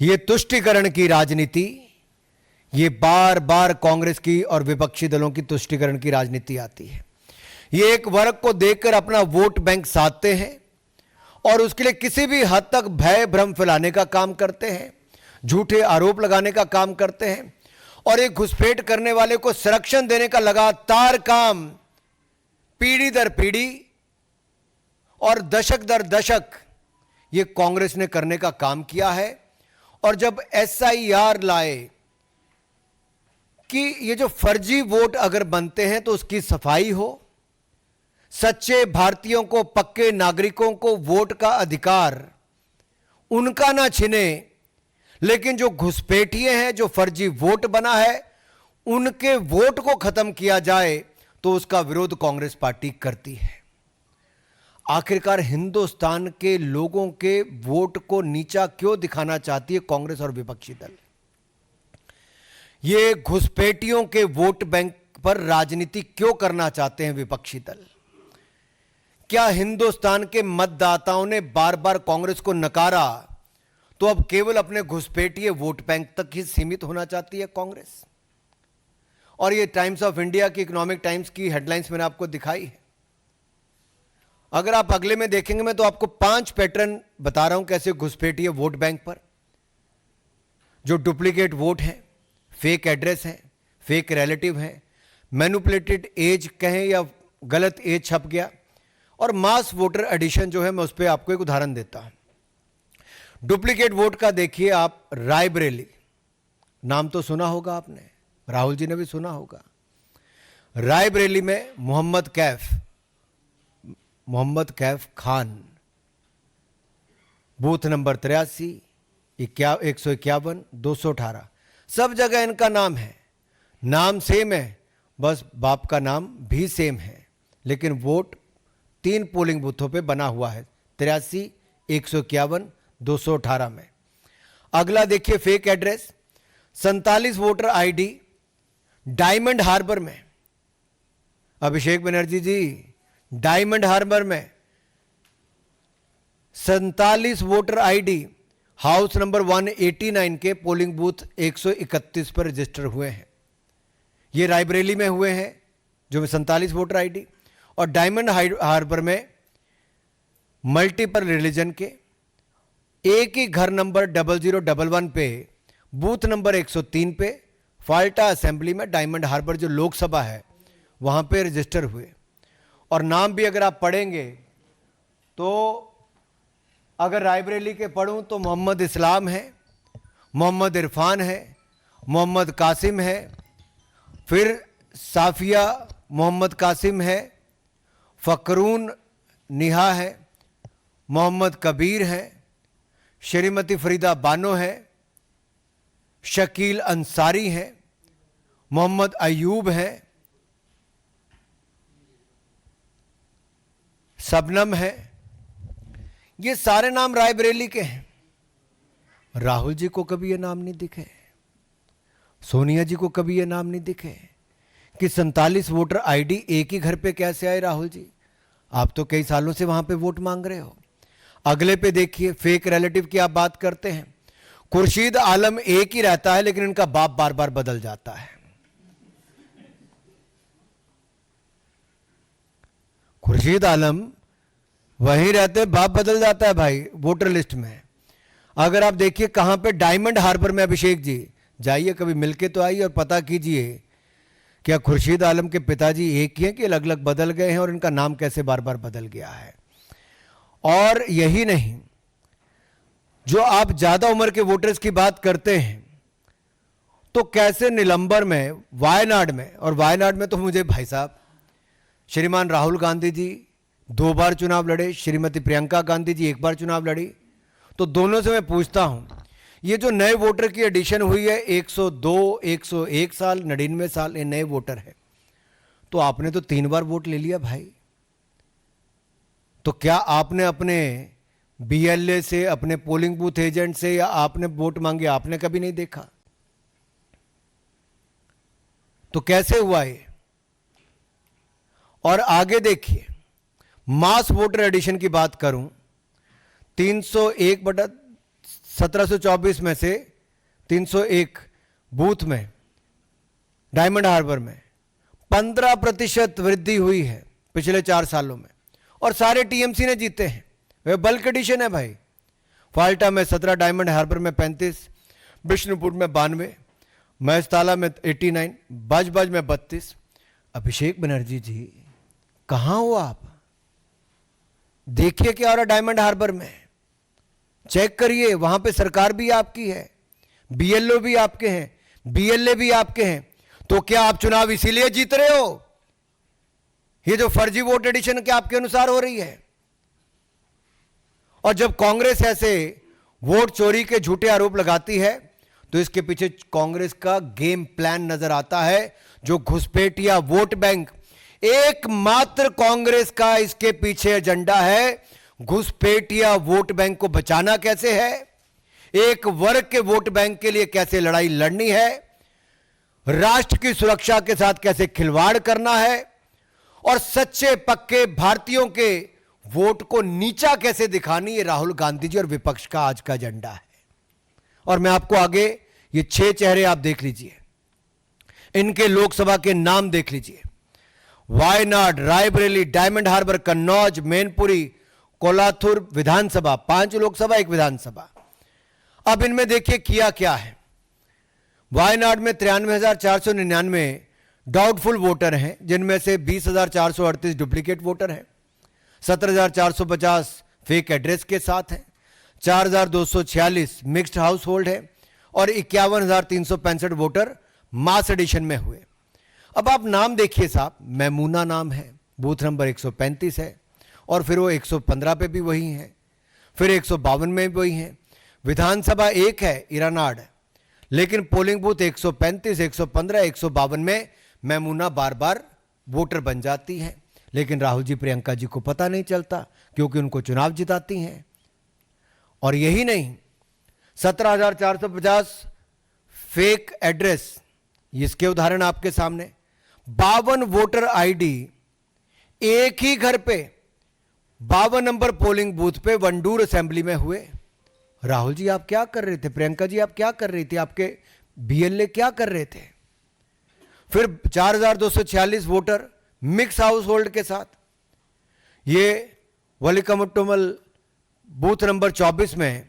ये तुष्टीकरण की राजनीति, ये बार बार कांग्रेस की और विपक्षी दलों की तुष्टीकरण की राजनीति आती है। ये एक वर्ग को देखकर अपना वोट बैंक साधते हैं और उसके लिए किसी भी हद तक भय भ्रम फैलाने का काम करते हैं, झूठे आरोप लगाने का काम करते हैं और एक घुसपैठ करने वाले को संरक्षण देने का लगातार काम पीढ़ी दर पीढ़ी और दशक दर दशक ये कांग्रेस ने करने का काम किया है। और जब SIR लाए कि ये जो फर्जी वोट अगर बनते हैं तो उसकी सफाई हो, सच्चे भारतीयों को, पक्के नागरिकों को वोट का अधिकार उनका ना छिने, लेकिन जो घुसपैठिए हैं, जो फर्जी वोट बना है, उनके वोट को खत्म किया जाए, तो उसका विरोध कांग्रेस पार्टी करती है। आखिरकार हिंदुस्तान के लोगों के वोट को नीचा क्यों दिखाना चाहती है कांग्रेस और विपक्षी दल? ये घुसपैठियों के वोट बैंक पर राजनीति क्यों करना चाहते हैं विपक्षी दल? क्या हिंदुस्तान के मतदाताओं ने बार बार कांग्रेस को नकारा तो अब केवल अपने घुसपैठिए वोट बैंक तक ही सीमित होना चाहती है कांग्रेस? और ये टाइम्स ऑफ इंडिया की, इकोनॉमिक टाइम्स की हेडलाइंस मैंने आपको दिखाई है। अगर आप अगले में देखेंगे, मैं तो आपको 5 पैटर्न बता रहा हूं कैसे घुसपैठिए वोट बैंक पर, जो डुप्लीकेट वोट हैं, फेक एड्रेस हैं, फेक रिलेटिव हैं, मैनिपुलेटेड एज कहें या गलत एज छप गया, और मास वोटर एडिशन जो है, मैं उस पर आपको एक उदाहरण देता हूं। डुप्लीकेट वोट का देखिए आप, रायबरेली नाम तो सुना होगा आपने, राहुल जी ने भी सुना होगा। रायबरेली में मोहम्मद कैफ खान, बूथ नंबर 83, 151, 218, सब जगह इनका नाम है, नाम सेम है, बस बाप का नाम भी सेम है, लेकिन वोट 3 पोलिंग बूथों पे बना हुआ है, 83, 151, 218 में। अगला देखिए fake address, 47 voter ID Diamond Harbour में। अभिषेक बनर्जी जी, डायमंड हार्बर में 47 वोटर ID हाउस नंबर 189 के पोलिंग बूथ 131 पर रजिस्टर हुए हैं। ये रायबरेली में हुए हैं जो 47 वोटर ID, और डायमंड हार्बर में मल्टीपल रिलीजन के एक ही घर नंबर 0011 पे, बूथ नंबर 103 पे, फाल्टा असेंबली में, डायमंड हार्बर जो लोकसभा है वहां पे रजिस्टर हुए। और नाम भी अगर आप पढ़ेंगे तो अगर रायबरेली के पढ़ूं तो मोहम्मद इस्लाम है, मोहम्मद इरफान है, मोहम्मद कासिम है, फिर साफिया मोहम्मद कासिम है, फकरून निहा है, मोहम्मद कबीर है, श्रीमती फरीदा बानो है, शकील अंसारी है, मोहम्मद अयूब है, सबनम है। ये सारे नाम रायबरेली के हैं। राहुल जी को कभी ये नाम नहीं दिखे, सोनिया जी को कभी ये नाम नहीं दिखे कि 47 वोटर ID एक ही घर पे कैसे आए? राहुल जी, आप तो कई सालों से वहां पे वोट मांग रहे हो। अगले पे देखिए, फेक रिलेटिव की आप बात करते हैं। खुर्शीद आलम एक ही रहता है, लेकिन इनका बाप बार बार बदल जाता है। खुर्शीद आलम वहीं रहते, बाप बदल जाता है भाई वोटर लिस्ट में। अगर आप देखिए कहां पे, डायमंड हार्बर में। अभिषेक जी जाइए, कभी मिलके तो आइए और पता कीजिए क्या खुर्शीद आलम के पिताजी एक ही हैं कि अलग अलग बदल गए हैं, और इनका नाम कैसे बार बार बदल गया है। और यही नहीं, जो आप ज्यादा उम्र के वोटर्स की बात करते हैं, तो कैसे निलंबर में, वायनाड में, और वायनाड में तो मुझे भाई साहब, श्रीमान राहुल गांधी जी 2 बार चुनाव लड़े, श्रीमती प्रियंका गांधी जी 1 बार चुनाव लड़ी। तो दोनों से मैं पूछता हूं, ये जो नए वोटर की एडिशन हुई है, 102, 101 साल, 99 साल, ये नए वोटर है, तो आपने तो 3 बार वोट ले लिया भाई। तो क्या आपने अपने BLA से, अपने पोलिंग बूथ एजेंट से, या आपने वोट मांगे? आपने कभी नहीं देखा। तो कैसे हुआ ये? और आगे देखिए, मास वोटर एडिशन की बात करूं, 301/7 1724 में से 301 बूथ में डायमंड हार्बर में 15% वृद्धि हुई है पिछले 4 सालों में, और सारे टीएमसी ने जीते हैं। वे बल्क एडिशन है भाई। फाल्टा में 17, डायमंड हार्बर में 35, बिष्णुपुर में 92, महेशताला में 89, बाजबाज में 32। अभिषेक बनर्जी जी कहां हो आप? देखिए क्या हो रहा डायमंड हार्बर में, चेक करिए। वहां पे सरकार भी आपकी है, बीएलओ भी आपके हैं, बीएलए भी आपके हैं। तो क्या आप चुनाव इसीलिए जीत रहे हो? ये जो फर्जी वोट एडिशन के आपके अनुसार हो रही है। और जब कांग्रेस ऐसे वोट चोरी के झूठे आरोप लगाती है तो इसके पीछे कांग्रेस का गेम प्लान नजर आता है, जो घुसपैठिया वोट बैंक। एकमात्र कांग्रेस का इसके पीछे एजेंडा है घुसपैठिया वोट बैंक को बचाना कैसे है, एक वर्ग के वोट बैंक के लिए कैसे लड़ाई लड़नी है, राष्ट्र की सुरक्षा के साथ कैसे खिलवाड़ करना है, और सच्चे पक्के भारतीयों के वोट को नीचा कैसे दिखानी। ये राहुल गांधी जी और विपक्ष का आज का एजेंडा है। और मैं आपको आगे ये 6 चेहरे आप देख लीजिए, इनके लोकसभा के नाम देख लीजिए। वायनाड, रायबरेली, डायमंड हार्बर, कन्नौज, मैनपुरी, कोलाथुर विधानसभा, 5 लोकसभा 1 विधानसभा। अब इनमें देखिए किया क्या है। वायनाड में 93,499 डाउटफुल वोटर हैं, जिनमें से 20,438 डुप्लीकेट वोटर हैं, 17,450 फेक एड्रेस के साथ हैं, 4,246 मिक्स्ड हाउस होल्ड है, और 51,365 वोटर मास एडिशन में हुए। अब आप नाम देखिए साहब, मैमूना नाम है, बूथ नंबर 135 है, और फिर वो 115 पे भी वही है, फिर 152 में भी वही है। विधानसभा 1 है इरानाड, लेकिन पोलिंग बूथ 135, 115, 152 में मैमूना बार बार वोटर बन जाती है। लेकिन राहुल जी प्रियंका जी को पता नहीं चलता, क्योंकि उनको चुनाव जिताती हैं। और यही नहीं, 17,450 फेक एड्रेस, इसके उदाहरण आपके सामने। 52 वोटर आईडी एक ही घर पे 52 नंबर पोलिंग बूथ पे वंडूर असेंबली में हुए। राहुल जी आप क्या कर रहे थे? प्रियंका जी आप क्या कर रही थी? आपके बीएलए क्या कर रहे थे? फिर 4,246 वोटर मिक्स हाउस होल्ड के साथ, ये वलिकमुट्टुमल बूथ नंबर 24 में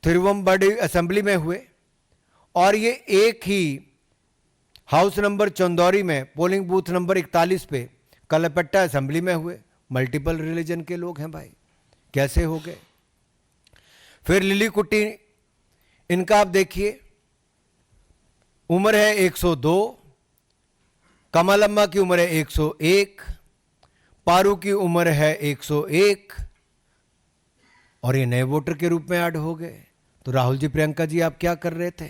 थिरुवंबडी असेंबली में हुए, और ये एक ही हाउस नंबर चंदौरी में पोलिंग बूथ नंबर 41 पे कलपेट्टा असेंबली में हुए। मल्टीपल रिलीजन के लोग हैं भाई, कैसे हो गए? फिर लिली कुट्टी, इनका आप देखिए, उम्र है 102, कमलम्मा की उम्र है 101, पारू की उम्र है 101, और ये नए वोटर के रूप में ऐड हो गए। तो राहुल जी प्रियंका जी आप क्या कर रहे थे?